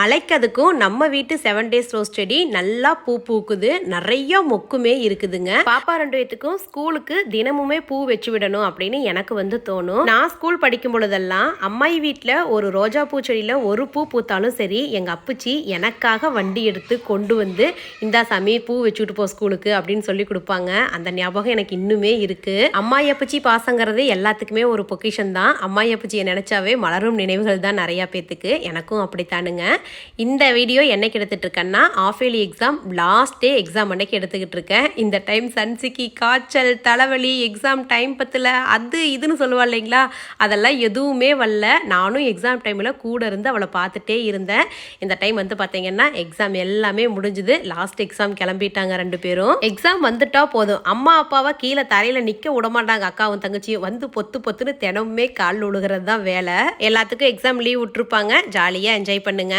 மழைக்கதுக்கும் நம்ம வீட்டு 7 days rose செடி நல்லா பூ பூக்குது, நிறைய மொக்குமே இருக்குதுங்க. பாப்பா 2 பேத்துக்கும் ஸ்கூலுக்கு தினமுமே பூ வச்சு விடணும் அப்படின்னு எனக்கு தோணும். நான் ஸ்கூல் படிக்கும் பொழுதெல்லாம் அம்மாயி வீட்டில் ஒரு ரோஜா பூ செடியில் ஒரு பூ பூத்தாலும் சரி, எங்கள் அப்புச்சி எனக்காக வண்டி எடுத்து கொண்டு வந்து இந்த சாமி பூ வச்சுட்டு போ ஸ்கூலுக்கு அப்படின்னு சொல்லி கொடுப்பாங்க. அந்த ஞாபகம் எனக்கு இன்னுமே இருக்கு. அம்மாயி அப்புச்சி பாசங்கிறது எல்லாத்துக்குமே ஒரு பொக்கிஷன் தான். அம்மாயி அப்புச்சியை நினைச்சாவே மலரும் நினைவுகள் தான் நிறைய பேத்துக்கு. எனக்கும் அப்படித்தானுங்க. இந்த வீடியோ என்னைக்கு எடுத்துட்டு இருக்கேன்னா, half yearly exam last day exam அன்னைக்கு எடுத்துக்கிட்டு இருக்கேன். இந்த டைம் சன்சிக்கி, காய்ச்சல், தலைவலி, எக்ஸாம் டைம் பத்தில் அது இதுன்னு சொல்லுவா இல்லைங்களா, அதெல்லாம் எதுவுமே வரல. நானும் எக்ஸாம் டைமில் கூட இருந்து அவளை பார்த்துட்டே இருந்தேன். இந்த டைம் பார்த்தீங்கன்னா எக்ஸாம் எல்லாமே முடிஞ்சுது. லாஸ்ட் எக்ஸாம் கிளம்பிட்டாங்க 2 பேரும். எக்ஸாம் வந்துட்டா போதும், அம்மா அப்பாவை கீழே தரையில் நிற்க விடமாட்டாங்க. அக்காவும் தங்கச்சியும் பொத்து பொத்துன்னு தினமுமே கால் விழுகிறது தான் வேலை. எல்லாத்துக்கும் எக்ஸாம் லீவ் விட்டுருப்பாங்க. ஜாலியாக என்ஜாய் பண்ணுங்க.